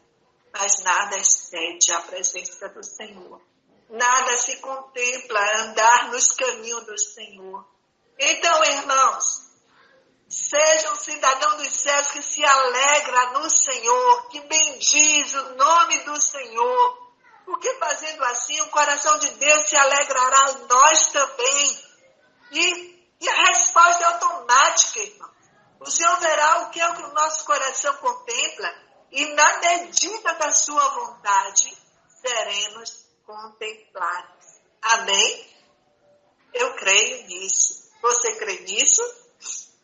Mas nada excede a presença do Senhor. Nada se contempla andar nos caminhos do Senhor. Então, irmãos, seja um cidadão dos céus que se alegra no Senhor, que bendiz o nome do Senhor. Porque fazendo assim, o coração de Deus se alegrará em nós também. E a resposta é automática, irmão. O Senhor verá o que é o que o nosso coração contempla. E na medida da sua vontade, seremos contemplados. Amém? Eu creio nisso. Você crê nisso?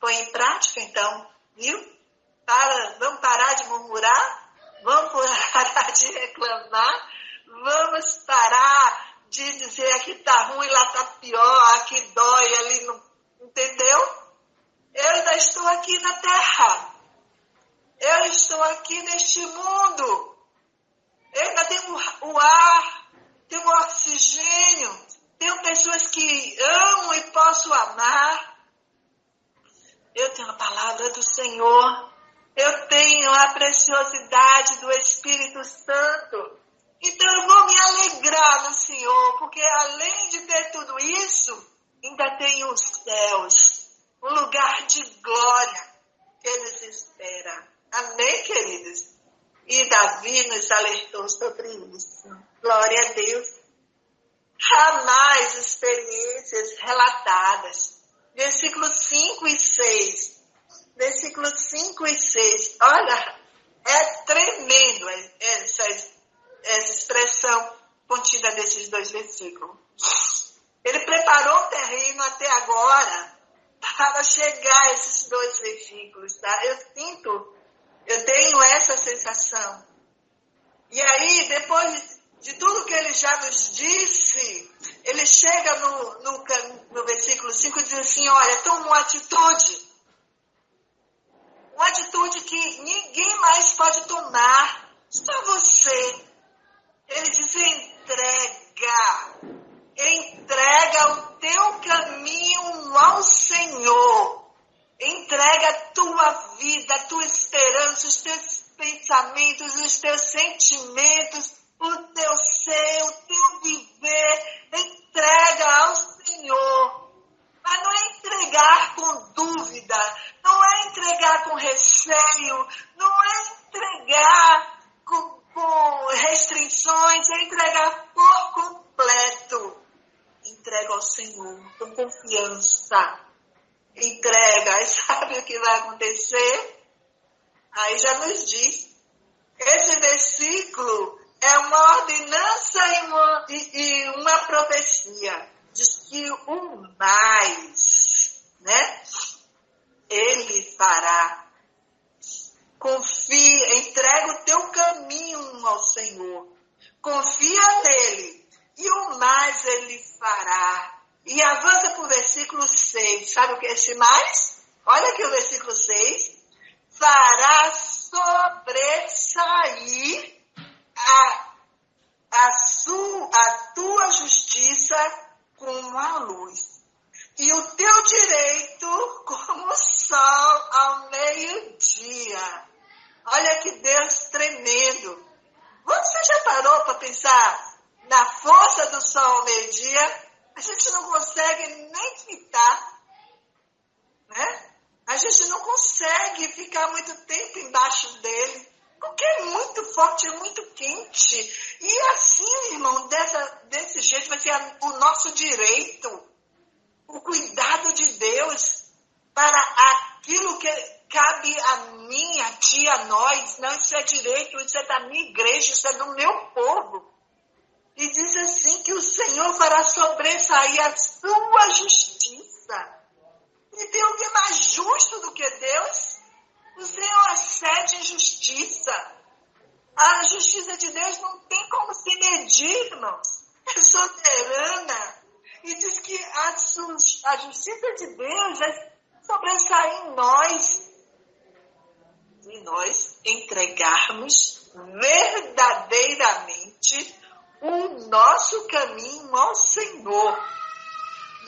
Põe em prática, então. Viu? Vamos parar de murmurar? Vamos parar de reclamar? Vamos parar de dizer aqui está ruim, lá está pior, aqui dói, ali não... Entendeu? Eu ainda estou aqui na terra. Eu estou aqui neste mundo. Eu ainda tenho o ar, tenho o oxigênio, tenho pessoas que amo e posso amar. Eu tenho a palavra do Senhor. eu tenho a preciosidade do Espírito Santo. Então eu vou me alegrar no Senhor, porque além de ter tudo isso, ainda tem os céus, um lugar de glória que nos espera. Amém, queridos? E Davi nos alertou sobre isso. Glória a Deus. Há mais experiências relatadas. Versículos 5 e 6. Versículos 5 e 6. Olha, é tremendo essa expressão contida nesses dois versículos. Ele preparou o terreno até agora para chegar a esses dois versículos, tá? Eu tenho essa sensação. E aí, depois de tudo que ele já nos disse, ele chega no versículo 5 e diz assim, olha, toma uma atitude que ninguém mais pode tomar, só você. Ele diz, entrega o teu caminho ao Senhor. Entrega a tua vida, a tua esperança, os teus pensamentos, os teus sentimentos, o teu ser, o teu viver. Entrega ao Senhor. Mas não é entregar com dúvida, não é entregar com receio, não é entregar com restrições, é entregar por completo. Entrega ao Senhor com confiança. Entrega, e sabe o que vai acontecer? Aí já nos diz. Esse versículo é uma ordenança e uma profecia. Diz que o mais, né? Ele fará. Confia, entrega o teu caminho ao Senhor. Confia nele. E o mais ele fará. E avança para o versículo 6. Sabe o que é esse mais? Olha aqui o versículo 6. Fará sobressair a tua justiça como a luz. E o teu direito como o sol ao meio-dia. Olha que Deus tremendo. Você já parou para pensar na força do sol ao meio-dia? A gente não consegue nem ficar, né? A gente não consegue ficar muito tempo embaixo dele, porque é muito forte, é muito quente. E assim, irmão, desse jeito vai ser o nosso direito, o cuidado de Deus para aquilo que cabe a mim, a ti, a nós. Não, isso é direito, isso é da minha igreja, isso é do meu povo. E diz assim que o Senhor fará sobressair a sua justiça. E tem alguém mais justo do que Deus? O Senhor excede em justiça. A justiça de Deus não tem como se medir, irmãos. É soberana. E diz que a justiça de Deus é sobressair em nós. E nós entregarmos verdadeiramente o nosso caminho ao Senhor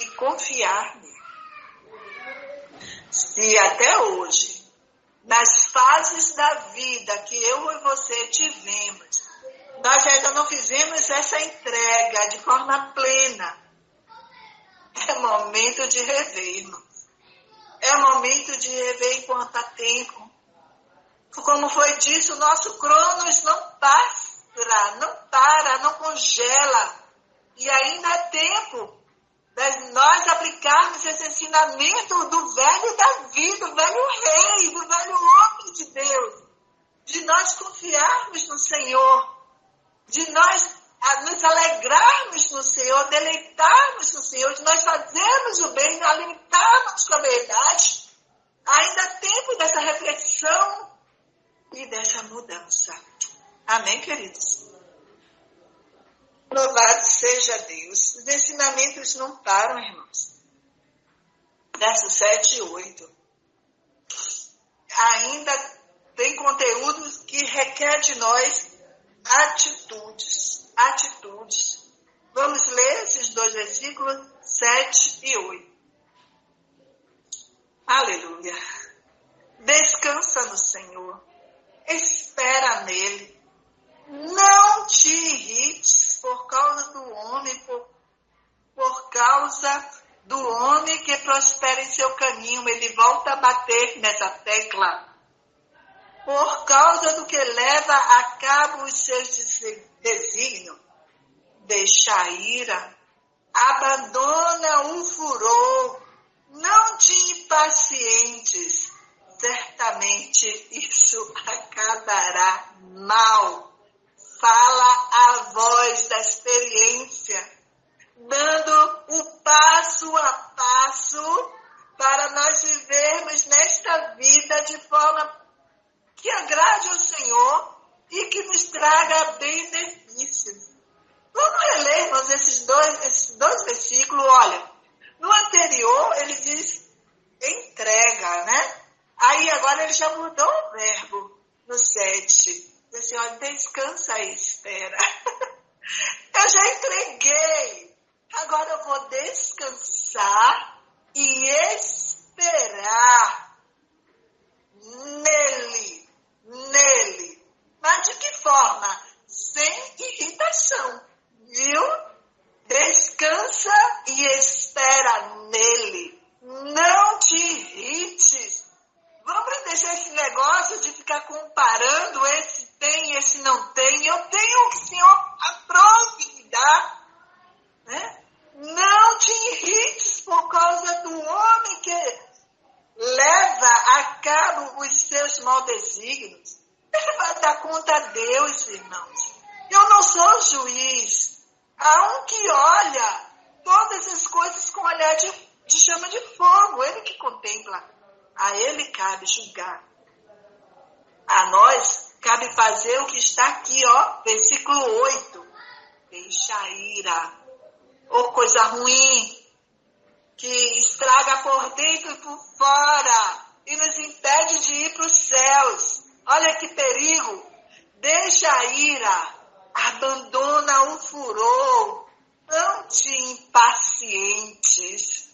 e confiar nele. Se até hoje, nas fases da vida que eu e você tivemos, nós ainda não fizemos essa entrega de forma plena, é momento de rever, irmão. É momento de rever enquanto há tempo. Como foi dito, o nosso cronos não passa. Não para, não congela. E ainda há tempo de nós aplicarmos esse ensinamento do velho Davi, do velho rei, do velho homem de Deus. De nós confiarmos no Senhor. De nós nos alegrarmos no Senhor, deleitarmos no Senhor, de nós fazermos o bem, alimentarmos com a verdade. Ainda há tempo dessa reflexão e dessa mudança. Amém, queridos? Louvado seja Deus. Os ensinamentos não param, irmãos. Versos 7 e 8. Ainda tem conteúdos que requer de nós atitudes. Vamos ler esses dois versículos, 7 e 8. Aleluia. Descansa no Senhor. Espera nele. Não te irrites por causa do homem, por causa do homem que prospera em seu caminho. Ele volta a bater nessa tecla. Por causa do que leva a cabo os seus desígnios. Deixa a ira. Abandona o furor. Não te impacientes. Certamente isso acabará mal. Fala a voz da experiência, dando o passo a passo para nós vivermos nesta vida de forma que agrade ao Senhor e que nos traga benefícios. Vamos reler, irmãos, esses dois versículos. Olha, no anterior ele diz entrega, né? Aí agora ele já mudou o verbo no 7. Diz assim, olha, descansa e espera. Eu já entreguei. Agora eu vou descansar e esperar nele. Mas de que forma? Sem irritação, viu? Descansa e espera nele. Não te irrites. Vamos deixar esse negócio de ficar comparando esse tem, esse não tem. Eu tenho o que o Senhor aprove me dar. Né? Não te irrites por causa do homem que leva a cabo os seus maus desígnios. Ele vai dar conta a Deus, irmãos. Eu não sou juiz. Há um que olha todas as coisas com olhar de chama de fogo. Ele que contempla. A ele cabe julgar. A nós cabe fazer o que está aqui, ó, versículo 8. Deixa a ira, ou coisa ruim, que estraga por dentro e por fora, e nos impede de ir para os céus. Olha que perigo. Deixa a ira, abandona o furor, não te impacientes.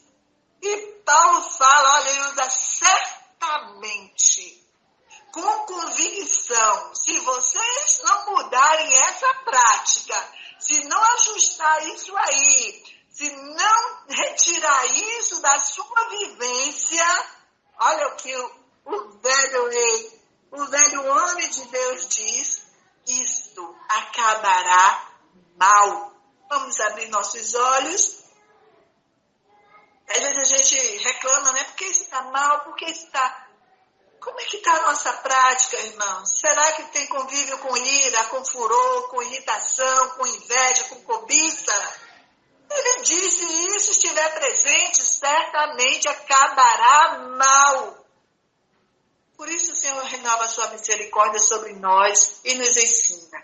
E Paulo fala, olha, ele usa certamente, com convicção. Se vocês não mudarem essa prática, se não ajustar isso aí, se não retirar isso da sua vivência, olha o que o velho homem de Deus diz, isto acabará mal. Vamos abrir nossos olhos. Às vezes a gente reclama, né? Por que isso está mal? Por que isso está... Como é que está a nossa prática, irmãos? Será que tem convívio com ira, com furor, com irritação, com inveja, com cobiça? Ele disse, se isso estiver presente, certamente acabará mal. Por isso o Senhor renova a sua misericórdia sobre nós e nos ensina.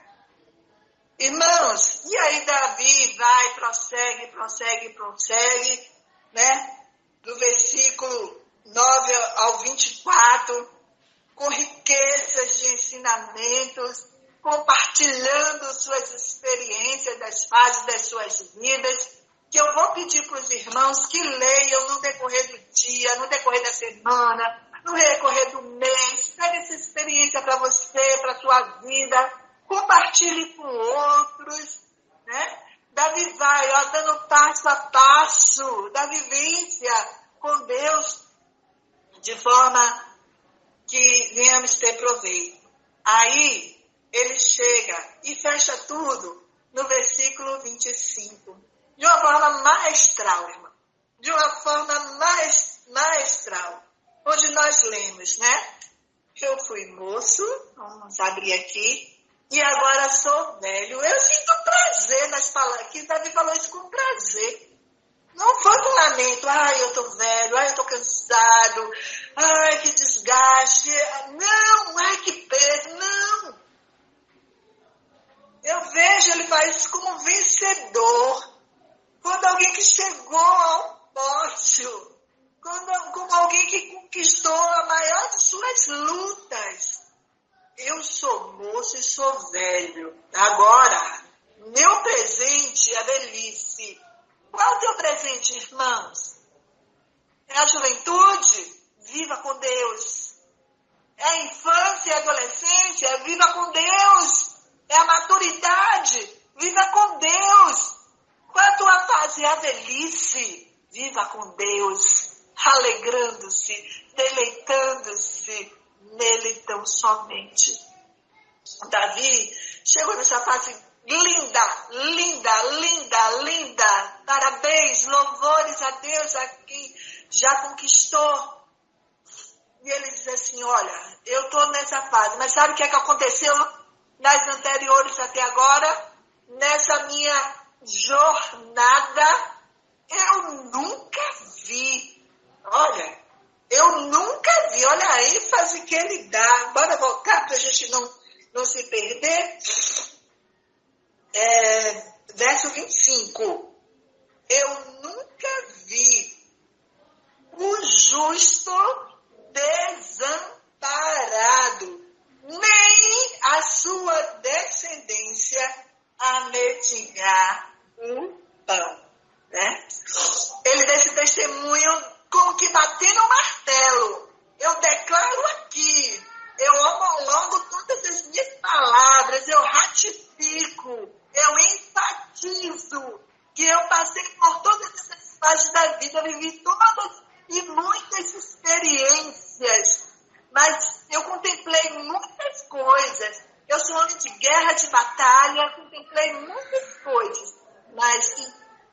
Irmãos, e aí Davi vai, prossegue, né? Do versículo 9 ao 24, com riquezas de ensinamentos, compartilhando suas experiências das fases das suas vidas, que eu vou pedir para os irmãos que leiam no decorrer do dia, no decorrer da semana, no decorrer do mês. Pega essa experiência para você, para a sua vida, compartilhe com outros, né? Davi vai, ó, dando passo a passo da vivência com Deus, de forma que venhamos ter proveito. Aí, ele chega e fecha tudo no versículo 25. De uma forma maestral, irmão. De uma forma maestral. Onde nós lemos, né? Eu fui moço, vamos abrir aqui, e agora sou velho. Eu sinto prazer nas palavras. Que Davi falou isso com prazer. Não foi com lamento. Ai, eu tô velho. Ai, eu tô cansado. Ai, que desgaste. Não, ai, que peso. Não. Eu vejo, ele faz isso como vencedor. Quando alguém que chegou ao pódio. Como alguém que conquistou a maior de suas lutas. Eu sou moço e sou velho. Agora, meu presente é a velhice. Qual é o teu presente, irmãos? É a juventude? Viva com Deus. é a infância e a adolescência, viva com Deus. É a maturidade, viva com Deus. Quando a tua fase é a velhice, viva com Deus, alegrando-se, deleitando-se nele tão somente. Davi chegou nessa fase linda, linda, linda, linda. Parabéns, louvores a Deus a quem já conquistou. E ele diz assim, olha, eu estou nessa fase, mas sabe o que é que aconteceu nas anteriores até agora? Nessa minha jornada, eu nunca vi. Olha, eu nunca vi. Olha a ênfase que ele dá. Bora voltar para a gente não se perder. Verso 25. Eu nunca vi o justo desamparado, nem a sua descendência a mediar o pão. Né? Ele dá esse testemunho como que batendo o martelo. Eu declaro aqui, eu homologo todas as minhas palavras, eu ratifico, eu enfatizo que eu passei por todas essas fases da vida, vivi todas e muitas experiências, mas eu contemplei muitas coisas. Eu sou homem de guerra, de batalha, contemplei muitas coisas, mas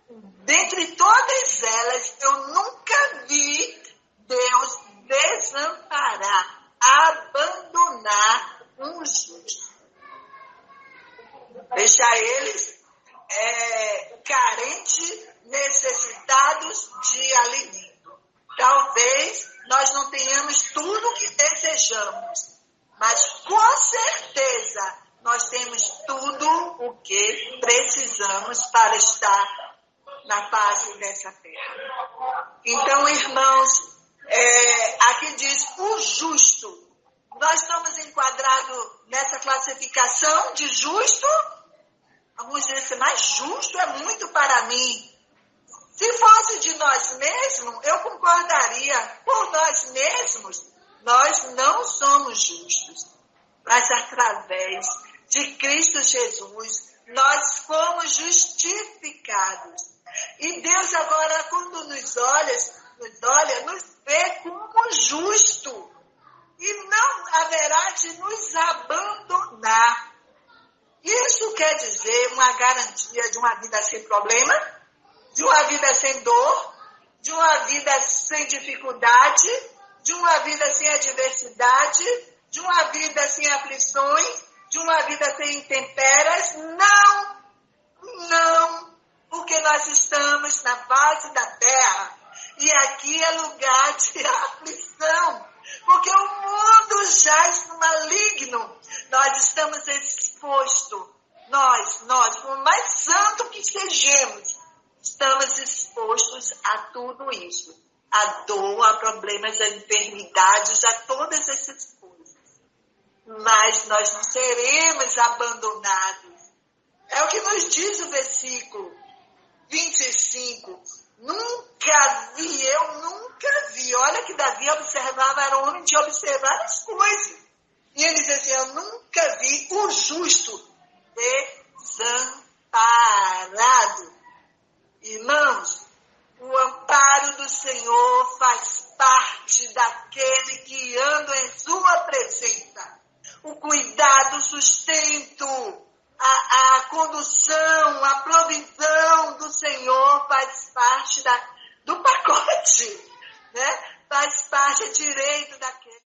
dentre todas elas, eu nunca vi Deus desamparar, abandonar um justo. Deixar eles carentes, necessitados de alimento. Talvez nós não tenhamos tudo o que desejamos, mas com certeza nós temos tudo o que precisamos para estar na face dessa terra. Então, irmãos, aqui diz o justo. Nós estamos enquadrados nessa classificação de justo. Alguns dizem assim, mas justo é muito para mim. Se fosse de nós mesmos, eu concordaria. Por nós mesmos, nós não somos justos. Mas através de Cristo Jesus, nós fomos justificados. E Deus agora, quando nos olha, nos vê como justo. E não haverá de nos abandonar. Isso quer dizer uma garantia de uma vida sem problema, de uma vida sem dor, de uma vida sem dificuldade, de uma vida sem adversidade, de uma vida sem aflições, de uma vida sem intemperas. Não, porque nós estamos na base da terra e aqui é lugar de aflição, porque o mundo jaz no maligno. Nós estamos expostos, nós, por mais santo que sejamos, estamos expostos a tudo isso, a dor, a problemas, a enfermidades, a todas essas coisas. Mas nós não seremos abandonados. É o que nos diz o versículo 25. Eu nunca vi. Olha que Davi observava, era um homem de observar as coisas. E ele diz assim, eu nunca vi o justo desamparado. Irmãos, o amparo do Senhor faz parte daquele que anda em sua presença. O cuidado, o sustento, a condução, a provisão do Senhor faz parte do pacote, né? Faz parte, é direito daquele.